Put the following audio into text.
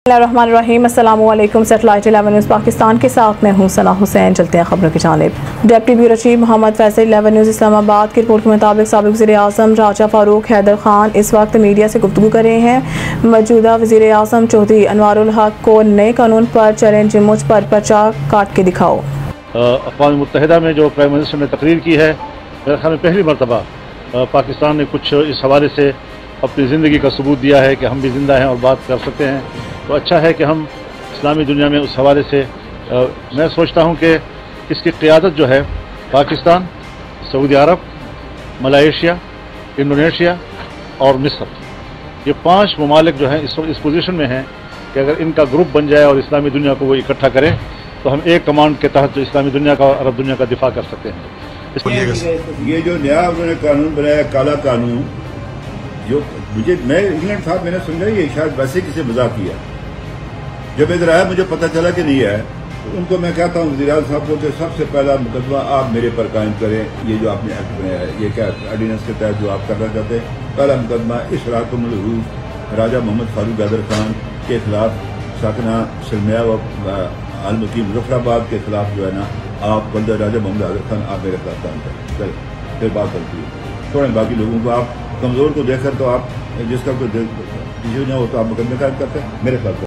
बिस्मिल्लाहिर्रहमानिर्रहीम। अस्सलामु अलैकुम। सेटेलाइट 11 न्यूज़ पाकिस्तान के साथ मैं हूं सना हुसैन। चलते हैं खबरों की जानिब। Deputy bureau chief Mohammad Faisal 11 news Islamabad की रिपोर्ट के मुताबिक साबिक वज़ीर आज़म राजा फारूक हैदर खान इस वक्त मीडिया से गुफ्तगू कर रहे हैं। मौजूदा वज़ीर आज़म चौधरी अनवारुल हक को नए कानून पर चैलेंज मुझ पर पर्चा काट के दिखाओ। अक़वाम मुत्तहिदा में जो प्राइम मिनिस्टर ने तकरीर की है, मेरे ख्याल में पहली मरतबा पाकिस्तान ने कुछ इस हवाले से अपनी ज़िंदगी का सबूत दिया है कि हम भी ज़िंदा हैं और बात कर सकते हैं। तो अच्छा है कि हम इस्लामी दुनिया में उस हवाले से मैं सोचता हूँ कि इसकी क़ियादत जो है पाकिस्तान, सऊदी अरब, मलेशिया, इंडोनेशिया और मिस्र, ये 5 ममालिक जो हैं इस पोजीशन में हैं कि अगर इनका ग्रुप बन जाए और इस्लामी दुनिया को वो इकट्ठा करें तो हम एक कमांड के तहत जो इस्लामी दुनिया का और अरब दुनिया का दिफा कर सकते हैं। ये जो नया उन्होंने कानून बनाया, काला कानून, जो मैं इंग्लैंड था, मैंने समझा ये शायद वैसे किसी मजाक किया। जब इधर आया मुझे पता चला कि नहीं है, तो उनको मैं कहता हूँ वज़ीर आज़म साहब को कि सबसे पहला मुकदमा आप मेरे पर कायम करें। ये जो आपने एक्ट बनाया है, ये क्या ऑर्डिनेंस के तहत जो आप करना चाहते हैं, पहला मुकदमा इशराकुल उरूफ राजा मोहम्मद फारूक हैदर खान के खिलाफ, साकना सलमिया व अलमुकीम मुजफ्फराबाद के खिलाफ जो है ना, आप बंदा राजा मोहम्मद हैदर खान आप मेरे खिलाफ काम करें। चल फिर बात करती है। थोड़े बाकी लोगों को आप कमज़ोर को देखकर तो आप जिसका कोई डिसीजन हो तो आप मुकदमे कायम करते हैं मेरे खिलाफ।